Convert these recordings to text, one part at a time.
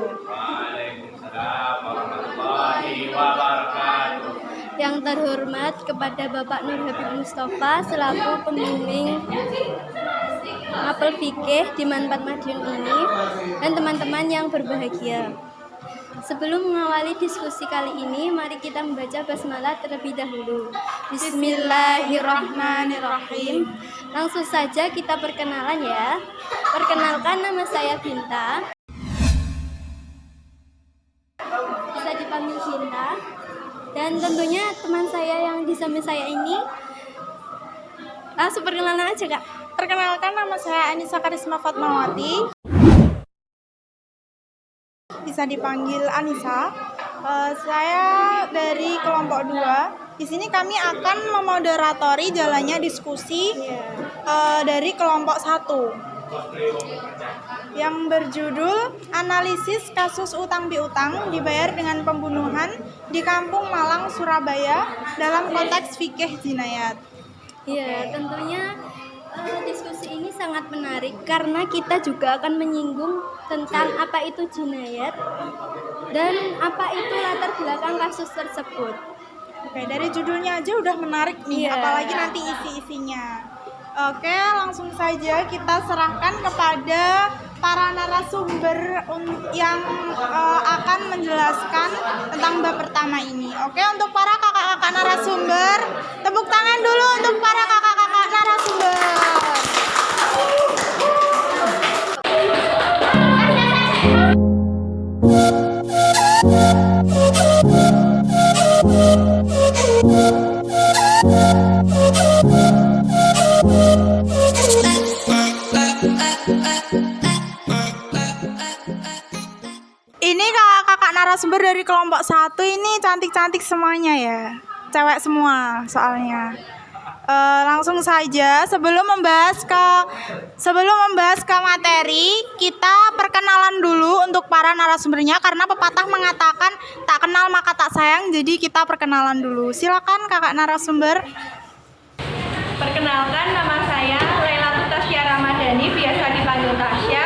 Waalaikumsalam warahmatullahi wabarakatuh. Yang terhormat kepada Bapak Nur Habib Mustafa selaku pembimbing Mapel Fikih di Manfaat Madiun ini dan teman-teman yang berbahagia. Sebelum mengawali diskusi kali ini, mari kita membaca basmalah terlebih dahulu. Bismillahirrahmanirrahim. Langsung saja kita perkenalan ya. Perkenalkan, nama saya Binta. Bisa dipanggil Binta. Dan tentunya teman saya yang di samping saya ini. Langsung perkenalan aja, Kak. Perkenalkan, nama saya Anissa Karisma Fatmawati. Bisa dipanggil Anissa. Saya dari kelompok 2. Di sini kami akan memoderatori jalannya diskusi dari kelompok 1 yang berjudul analisis kasus utang piutang dibayar dengan pembunuhan di Kampung Malang, Surabaya dalam konteks fikih jinayat. Iya, tentunya diskusi ini sangat menarik karena kita juga akan menyinggung tentang apa itu jinayat dan apa itu latar belakang kasus tersebut. Oke, dari judulnya aja udah menarik nih, apalagi nanti isi-isinya. Oke, langsung saja kita serahkan kepada para narasumber yang akan menjelaskan tentang bab pertama ini. Oke, untuk para kakak-kakak narasumber, tepuk tangan dulu untuk para kakak-kakak narasumber. Ini kakak-kakak narasumber dari kelompok 1 ini cantik-cantik semuanya ya. Cewek semua soalnya. Langsung saja sebelum membahas ke materi, kita perkenalan dulu untuk para narasumbernya karena pepatah mengatakan tak kenal maka tak sayang, jadi kita perkenalan dulu. Silakan kakak narasumber. Perkenalkan, nama saya Lailatul Tasya Ramadhani, biasa dipanggil Tasya.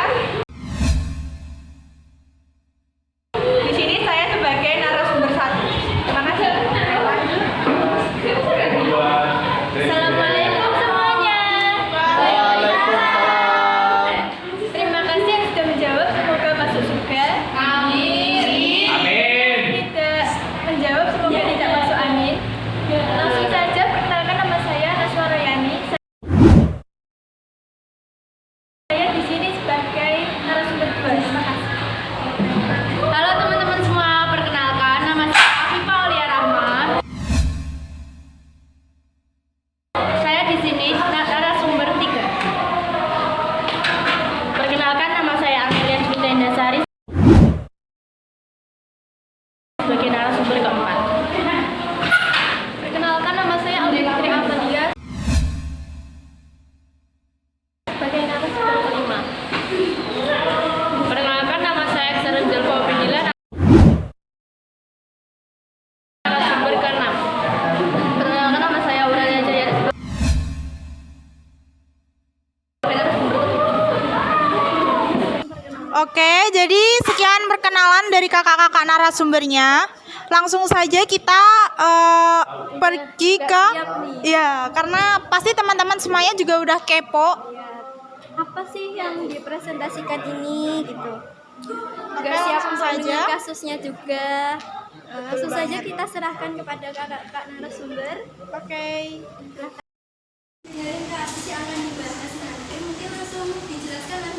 Di sini saya sebagai narasumber 1. Terima kasih. Assalamualaikum semuanya. Waalaikumsalam. Terima kasih yang sudah menjawab, semoga masuk surga. Amin. Amin. Tidak menjawab, semoga tidak masuk amin. Langsung saja perkenalkan, nama saya Naswa Royani. Saya di sini sebagai narasumber 2. Terima kasih. Halo teman-teman semua, perkenalkan nama saya Afifah Aulia Rahma. Saya di sini narasumber 3. Perkenalkan, nama saya Amelia Juwita Indasari sebagai narasumber keempat. Perkenalkan, nama saya Audi Fitri Amalia sebagai narasumber kelima. Perkenalkan, nama saya Xeren Jalfa Opinila narasumber ke-6. Perkenalkan, nama saya Aurelia Jaya sebagai narasumber ke-7. Oke, jadi sekian perkenalan dari kakak-kakak narasumbernya. Langsung saja kita pergi ke karena pasti teman-teman semuanya juga udah kepo. Apa sih yang dipresentasikan ini gitu? Oke, Gak siap langsung saja. dengan kasusnya juga. Langsung saja kita serahkan kepada kakak narasumber. Oke. Dari kasus yang akan dibahas nanti, mungkin langsung dijelaskan oleh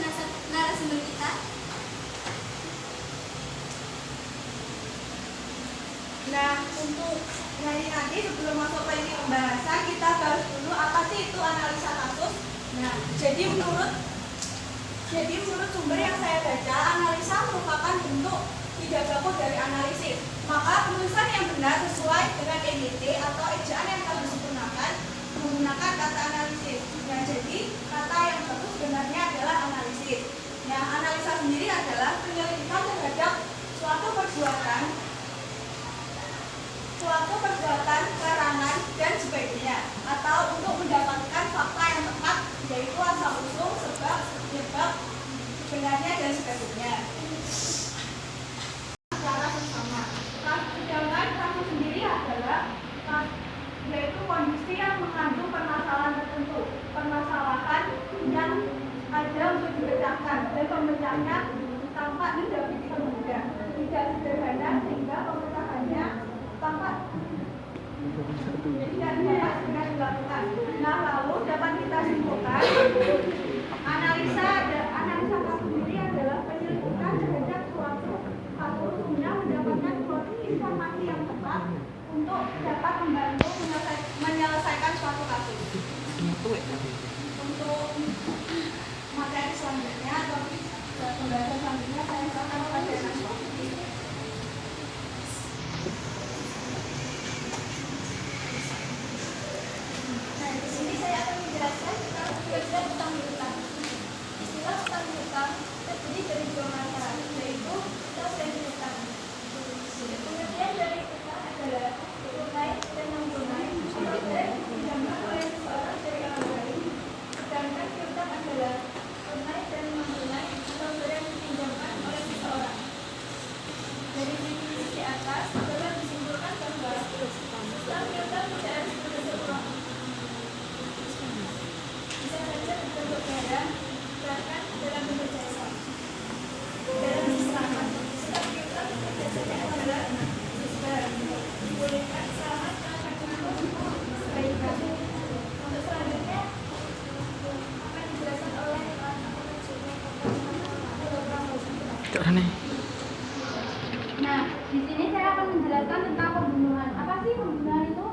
narasumber kita. Nah, untuk hari nanti sebelum masuk ke ini pembahasan, kita bahas dulu apa sih itu analisa kasus. Nah, jadi menurut sumber yang saya baca, analisa merupakan bentuk tidak baku dari analisis. Maka penulisan yang benar sesuai dengan EYT atau ejaan yang telah disempurnakan menggunakan kata analisis. Nah, jadi kata yang bagus sebenarnya adalah analisis. Nah, analisa sendiri adalah penyelidikan terhadap suatu perbuatan, larangan, dan sebagainya, atau untuk mendapatkan fakta yang tepat, yaitu asal usul, sebab, penyebab, sebenarnya, dan sebagainya. Jadi kan dapat segera dilakukan. Nah, lalu dapat kita simpulkan analisa kasus ini adalah penyelidikan terhadap suatu kasus guna mendapatkan suatu informasi yang tepat untuk dapat membantu menyelesaikan suatu kasus. Untuk materi selanjutnya atau pembahasan selanjutnya saya serahkan kepada Naswa. Nah, di sini saya akan menjelaskan kira-kira utang piutang. Istilah utang piutang terdiri dari dua mata, yaitu utang dan piutang. Pengertian dari utang adalah tunai dan non tunai apabila dipinjamkan oleh seseorang dari orang lain. Sedangkan piutang adalah tunai dan non tunai apabila dipinjamkan oleh seseorang. Dari sisi atas dapat disimpulkan bahwa utang piutang tidak harus berbentuk uang. Bisa saja berbentuk barang, bahkan dalam bentuk jasa. Dalam istilah utang piutang biasanya adalah barang dibolehkan selama transaksi itu kebaikan. Untuk selanjutnya akan dijelaskan oleh Nah, di sini saya akan menjelaskan tentang pembunuhan. Apa sih pembunuhan itu?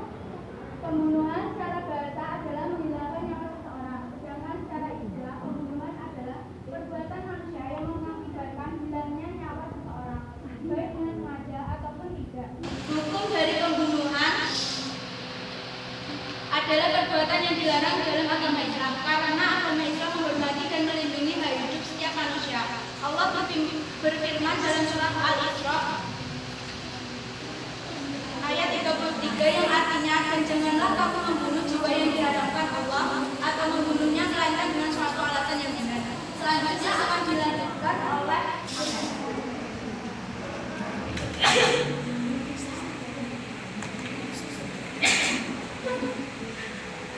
Pembunuhan secara bahasa adalah menghilangkan nyawa seseorang. Sedangkan secara istilah, pembunuhan adalah perbuatan manusia yang mengakibatkan hilangnya nyawa seseorang, baik dengan sengaja ataupun tidak. Hukum dari pembunuhan adalah perbuatan yang dilarang dalam agama Islam, karena agama Islam menghormati dan melindungi hak hidup setiap manusia. Allah berfirman dalam surat Al-Isra ayat 33 yang artinya, dan janganlah kamu membunuh jiwa yang diharamkan Allah atau membunuhnya melainkan dengan suatu alasan yang benar. Selanjutnya akan dilanjutkan oleh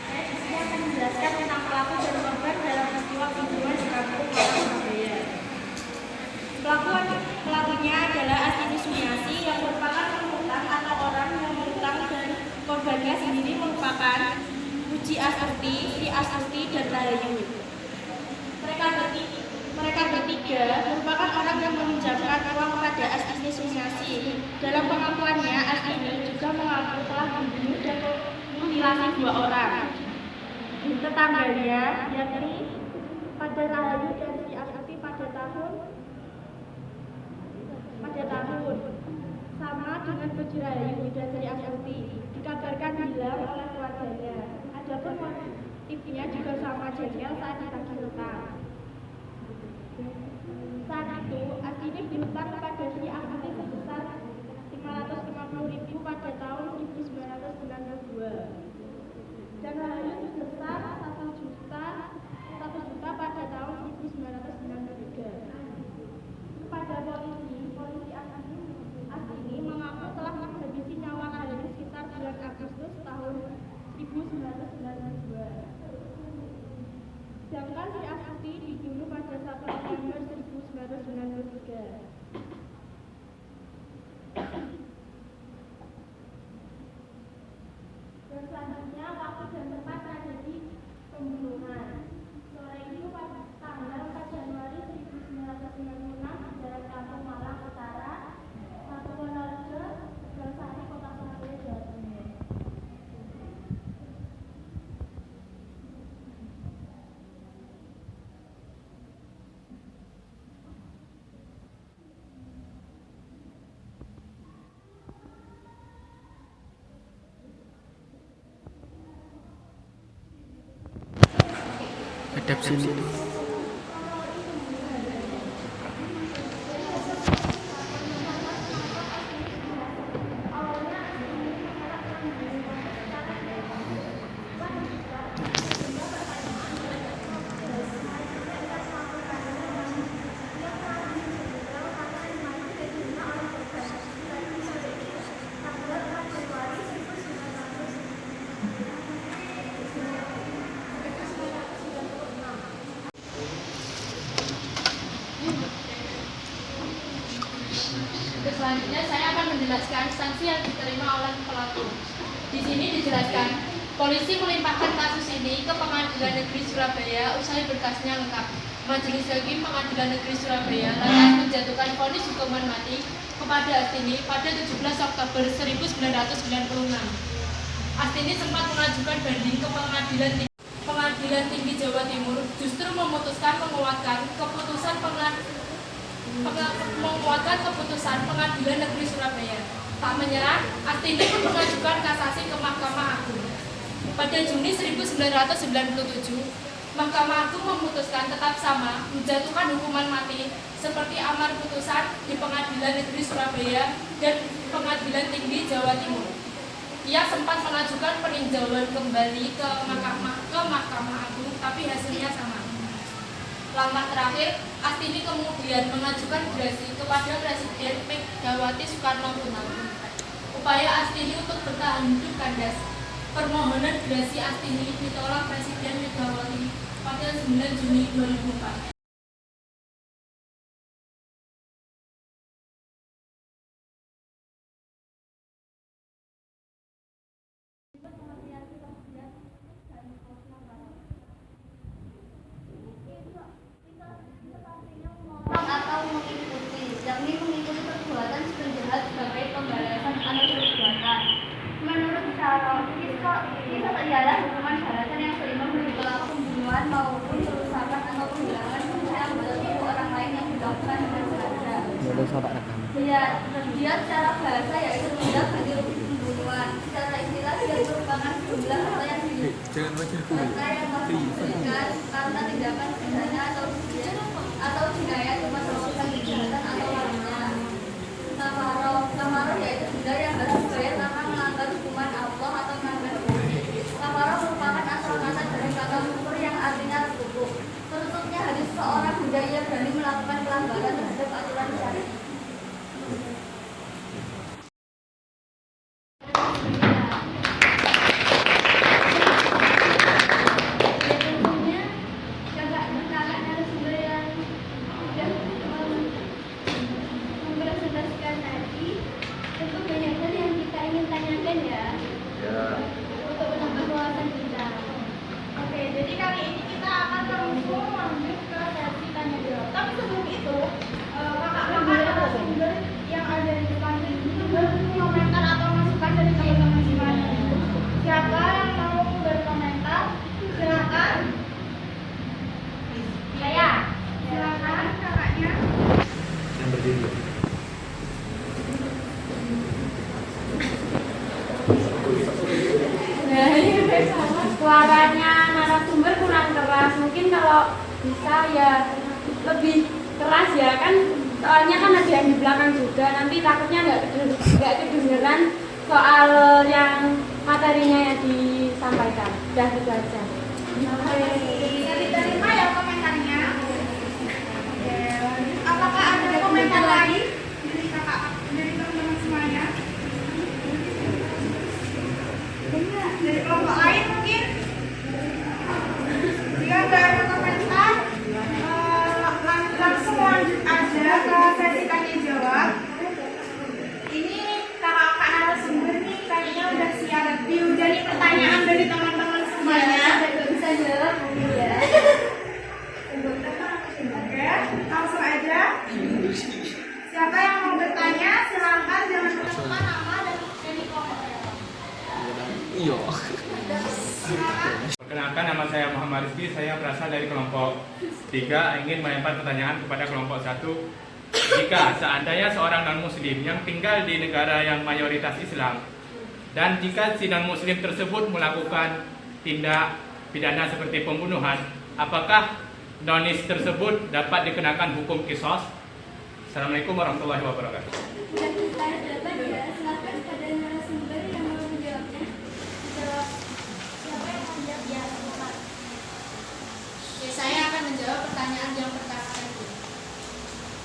saya di sini akan menjelaskan tentang pelaku dan korban dalam peristiwa pembunuhan di kampung Surabaya. Pelakunya adalah Astini Sumiati yang merupakan pengutang atau orang yang berutang, dan korbannya sendiri merupakan Puji Astuti, Sri Astuti, dan Rahayu. Mereka bertiga merupakan orang yang meminjamkan uang kepada Astini Sumiati. Dalam pengakuannya, Astini juga mengaku telah membunuh dan memutilasi 2 orang tetangganya, yakni pada Rahayu dan Sri Astuti pada tahun sama dengan Puji Rahayu dan Sri Astuti dikabarkan hilang oleh keluarganya. Adapun motifnya juga sama jengkel saat ditagih utang. Saat itu Astini berutang kepada Sri Astuti sebesar 550.000 pada tahun 1992 dan Rahayu sebesar 1 juta pada tahun 1993. Kepada polisi Astini mengaku telah menghabisi nyawa Rahayu sekitar bulan Agustus tahun 1992. Sedangkan Sri Astuti dibunuh pada 1 November 1993. Dan selanjutnya waktu dan tempat tragedi pembunuhan. Sore itu pada tanggal 4 Januari 1996 di Jalan Kampung Malang Utara, Satu Wonorejo, Tegalsari, Kota Surabaya, Jawa Timur. Hadap sini. Selanjutnya saya akan menjelaskan sanksi yang diterima oleh pelaku. Di sini dijelaskan, polisi melimpahkan kasus ini ke Pengadilan Negeri Surabaya usai berkasnya lengkap. Majelis Hakim Pengadilan Negeri Surabaya lantas menjatuhkan vonis hukuman mati kepada Astini pada 17 Oktober 1996. Astini sempat mengajukan banding ke Pengadilan Tinggi Jawa Timur, justru memutuskan menguatkan keputusan Pengadilan Negeri Surabaya. Tak menyerah, Astini pun mengajukan kasasi ke Mahkamah Agung. Pada Juni 1997, Mahkamah Agung memutuskan tetap sama, menjatuhkan hukuman mati seperti amar putusan di Pengadilan Negeri Surabaya dan Pengadilan Tinggi Jawa Timur. Ia sempat mengajukan peninjauan kembali ke Mahkamah Agung, tapi hasilnya sama. Langkah terakhir, Astini kemudian mengajukan gerasi kepada Presiden Megawati Soekarno-Putri. Upaya Astini untuk bertahan hidup kandas. Permohonan gerasi Astini ditolak Presiden Megawati pada 9 Juni 2004. Atau mengikuti, yakni mengikuti perbuatan si penjahat sebagai pembalasan atas perbuatan. Menurut Syarah, kisah ialah hukuman balasan yang seimbang bagi pelaku pembunuhan maupun perusakan atau penghilangan benda anggota tubuh orang lain yang dilakukan dengan sengaja. Dia secara bahasa yaitu tindak bagi pembunuhan. Secara istilah dia merupakan jumlah harta yang diberikan karena tindakan pidana atau jinayat menyebabkan kejahatan atau lainnya. Kamaroh yaitu benda yang harus dibayar karena melanggar hukuman Allah atau melanggar hukum. Kamaroh merupakan asal kata dari kata kufur yang artinya tertutup. Tertutupnya hadis seorang benda yang berani melakukan pelanggaran terhadap aturan syariat. Suaranya narasumber kurang keras, mungkin kalau bisa ya lebih keras ya kan, soalnya kan ada yang di belakang juga, nanti takutnya nggak kedengeran soal yang materinya yang disampaikan. Udah gitu aja. Bisa diterima ya komentarnya. Oke, lanjut. Apakah ada komentar lagi dari teman-teman semuanya? Dari kelompok lain mungkin? Jika nggak ada komentar, langsung lanjut aja ke sesi tanya jawab. Ini kakak narasumber nih kayaknya udah siap dihujani pertanyaan dari teman-teman semuanya. Bisa jawab ya. Oke, langsung aja. Siapa yang mau bertanya silahkan, jangan lupa nama dan dari kelompok. Iya. Perkenalkan, nama saya Muhammad Rizky, saya berasal dari kelompok 3, ingin melempar pertanyaan kepada kelompok 1. Jika seandainya seorang non-muslim yang tinggal di negara yang mayoritas Islam, dan jika si non-muslim tersebut melakukan tindak pidana seperti pembunuhan, apakah nonis tersebut dapat dikenakan hukum qisas? Assalamualaikum warahmatullahi wabarakatuh. Saya akan menjawab pertanyaan yang pertama tadi.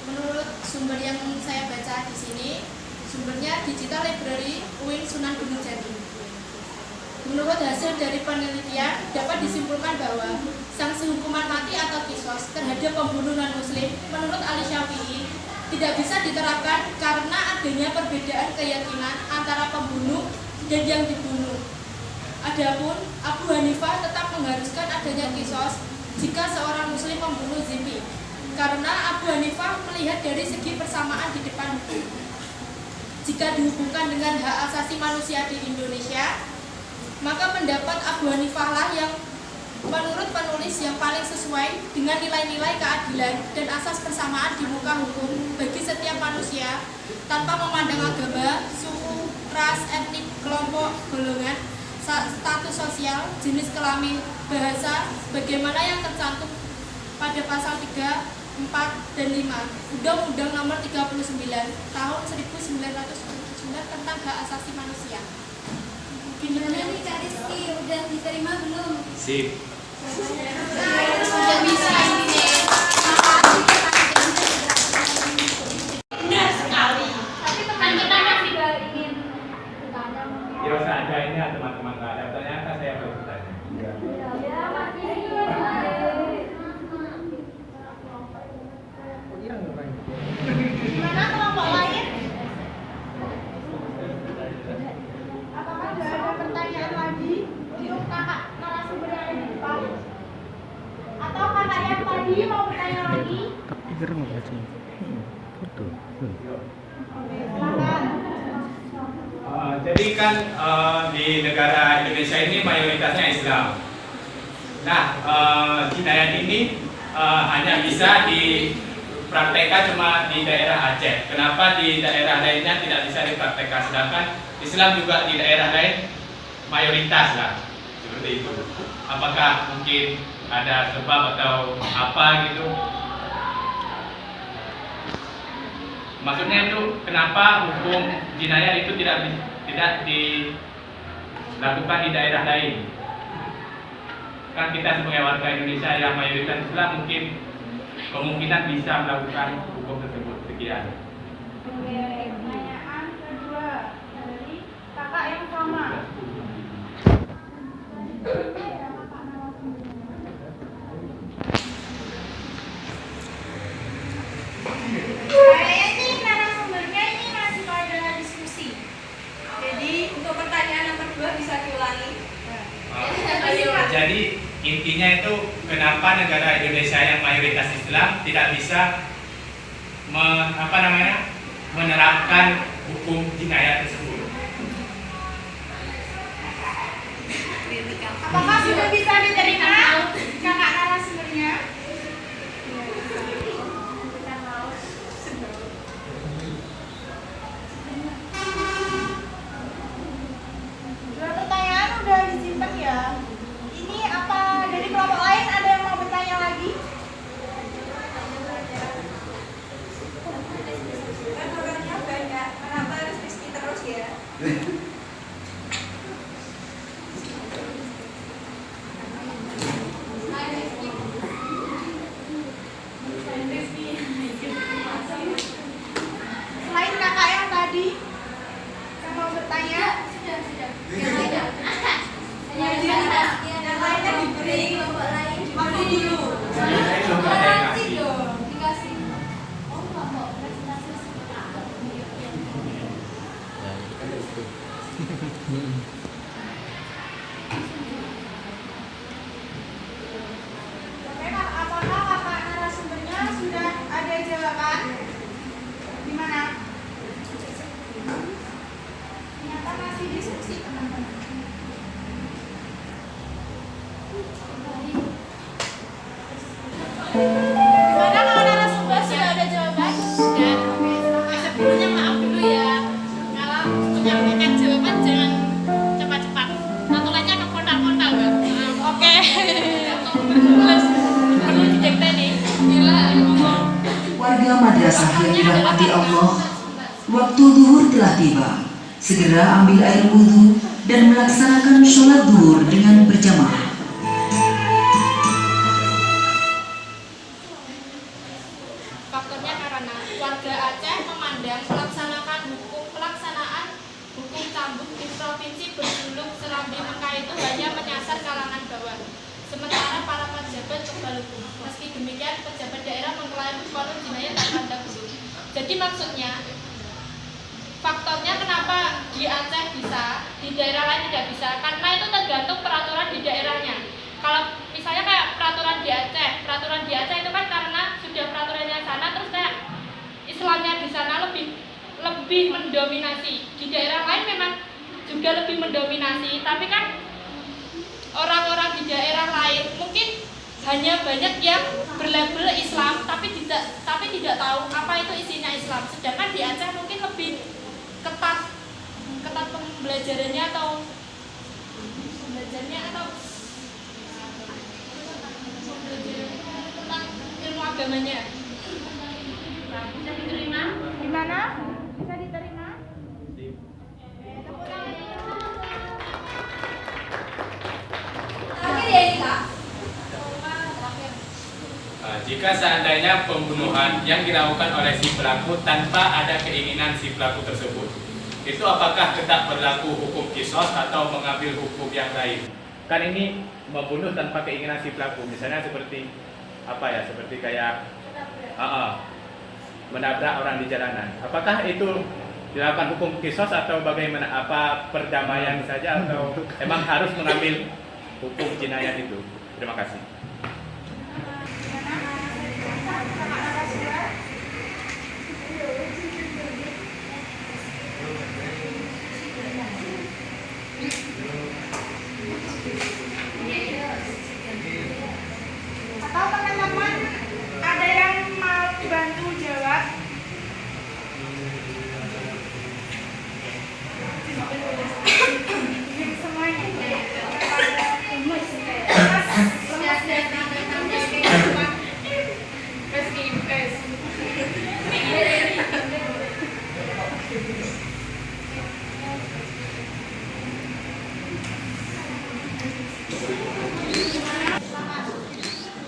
Menurut sumber yang saya baca di sini, sumbernya Digital Library UIN Sunan Gunung Jati. Menurut hasil dari penelitian, dapat disimpulkan bahwa sanksi hukuman mati atau qisas terhadap pembunuh non-muslim menurut Ali Syafi'i tidak bisa diterapkan karena adanya perbedaan keyakinan antara pembunuh dan yang dibunuh. Adapun Abu Hanifah tetap mengharuskan adanya kisos jika seorang muslim membunuh zimmi, karena Abu Hanifah melihat dari segi persamaan di depan hukum. Jika dihubungkan dengan hak asasi manusia di Indonesia, maka pendapat Abu Hanifah lah yang menurut penulis yang paling sesuai dengan nilai-nilai keadilan dan asas persamaan di muka hukum bagi setiap manusia tanpa memandang agama, suku, ras, etnik, kelompok, golongan, status sosial, jenis kelamin, bahasa, bagaimana yang tercantum pada pasal 3, 4, dan 5 Undang-Undang Nomor 39 Tahun 1949 tentang Hak Asasi Manusia. Gimana nih Kak Rizky, udah diterima belum? Sip. Udah bisa ini deh. Benar sekali. Tapi teman kita juga ingin bertanya. Kira seandainya teman-teman nggak ada ternyata saya belum bertanya. Ya, masih. Gimana kelompok lain? Apakah sudah ada pertanyaan lagi untuk kakak narasumber yang ada di depan? Atau kakak yang tadi mau bertanya lagi? Oke, silakan. Jadi kan di negara Indonesia ini mayoritasnya Islam. Nah, jinayat ini hanya bisa dipraktekkan cuma di daerah Aceh. Kenapa di daerah lainnya tidak bisa dipraktekkan? Sedangkan Islam juga di daerah lain mayoritas lah, seperti itu. Apakah mungkin ada sebab atau apa gitu? Maksudnya itu kenapa hukum jinayat itu tidak dilakukan di daerah lain? Kan kita sebagai warga Indonesia yang mayoritas Islam mungkin kemungkinan bisa melakukan hukum tersebut. Sekian. Oke, pertanyaan kedua dari kakak yang sama. Kayaknya ini narasumbernya ini masih pada diskusi. Jadi untuk pertanyaan yang kedua bisa diulangi. Jadi intinya itu kenapa negara Indonesia yang mayoritas Islam tidak bisa menerapkan hukum jinayat tersebut? Apakah sudah bisa diterima kakak narasumbernya? Dua pertanyaan udah disimpan ya. Ini apa dari kelompok lain ada yang mau bertanya lagi? Kan orangnya banyak, kenapa harus diskusi terus ya? Selain kakak yang tadi yang mau bertanya, yang lainnya diberi kelompok lain diberi dulu. Saya belum ada yang ngasih. Dikasih. Oh, kelompok presentasi Oke, Kak, apakah kakak narasumbernya sudah ada jawaban? Gimana? Ternyata masih diskusi teman-teman. Gimana kalau narasumber sudah ada jawaban? Sudah. Sebelumnya maaf dulu ya. Kalau menyampaikan jawaban jangan cepat-cepat. Notulennya ke kontak-kontak enggak? Oke. Perlu didekteni. Gila. Warga madrasah yang dirahmati Allah, waktu zuhur telah tiba. Segera ambil air wudhu dan melaksanakan sholat zuhur dengan berjamaah. Faktornya karena warga Aceh memandang pelaksanaan hukum cambuk di provinsi berjuluk Serambi Mekah itu hanya menyasar kalangan bawah. Sementara para pejabat kebal hukum. Meski demikian, pejabat daerah mengklaim kalau jinayat tak pandang bulu. Jadi maksudnya, faktornya kenapa di Aceh bisa, di daerah lain tidak bisa? Karena itu tergantung tergantung peraturan di daerahnya. Kalau misalnya kayak peraturan di Aceh itu kan karena sudah peraturannya sana, terus kayak Islamnya di sana lebih mendominasi. Di daerah lain memang juga lebih mendominasi, tapi kan orang-orang di daerah lain mungkin hanya banyak yang berlabel Islam tapi tidak tahu apa itu isinya Islam. Sedangkan di Aceh mungkin lebih ketat pembelajarannya atau tentang ilmu agamanya. Nah, bisa diterima? Gimana? Bisa diterima? Jika seandainya pembunuhan yang dilakukan oleh si pelaku tanpa ada keinginan si pelaku tersebut, itu apakah tetap berlaku hukum kisos atau mengambil hukum yang lain? Kan ini membunuh tanpa keinginan si pelaku, misalnya seperti apa ya? Seperti kayak menabrak orang di jalanan. Apakah itu dilakukan hukum kisos atau bagaimana? Apa perdamaian saja atau emang harus mengambil hukum jinayat itu? Terima kasih. Atau teman-teman ada yang mau bantu jawab? Semuanya.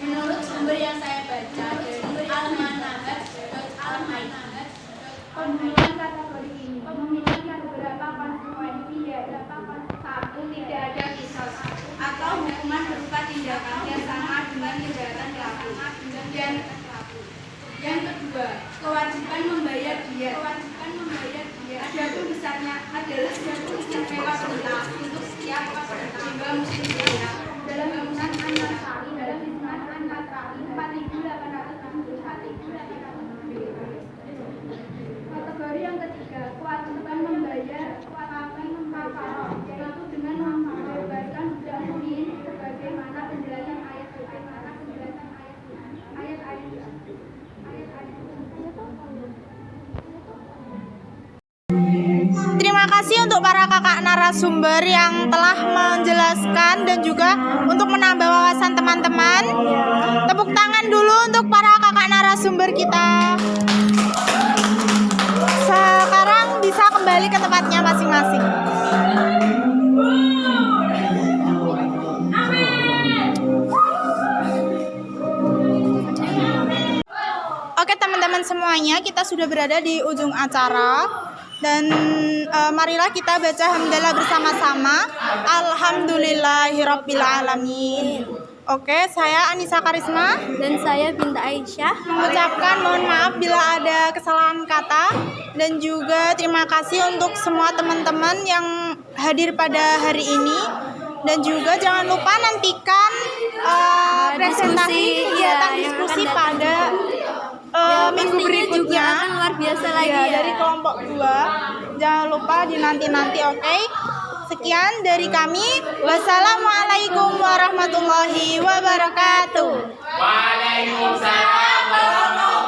Menurut sumber yang saya baca dari Al-Manahat, pembunuhan kategori ini memiliki beberapa konsekuensi, yaitu satu, tidak ada kisos atau hukuman berupa tindakan yang sama dengan kejahatan pelaku. Dan yang kedua, kewajiban membayar diat. Adapun besarnya adalah jatuh istimewa perintah untuk setiap jiwa muslim dalam bangunan An-Nasai dalam hitungan An-Nasai 4.860. Kategori yang ketiga, kewajiban membayar kafaroh, yaitu dengan membayarkan budak mu'min sebagaimana penjelasan ayat. Terima kasih untuk para kakak narasumber yang telah menjelaskan dan juga untuk menambah wawasan teman-teman. Tepuk tangan dulu untuk para kakak narasumber kita. Sekarang bisa kembali ke tempatnya masing-masing. Oke teman-teman semuanya, kita sudah berada di ujung acara. Dan marilah kita baca hamdalah bersama-sama. Alhamdulillahirabbil alamin. Oke, saya Anissa Karisma Dan saya Binta Aisyah. mengucapkan mohon maaf bila ada kesalahan kata, dan juga terima kasih untuk semua teman-teman yang hadir pada hari ini, dan juga jangan lupa nantikan presentasi kegiatan diskusi pada minggu berikutnya juga akan luar biasa lagi ya. dari kelompok 2. Jangan lupa dinanti-nanti, oke? Sekian dari kami. Wassalamualaikum warahmatullahi wabarakatuh. Waalaikumsalam warahmatullahi wabarakatuh.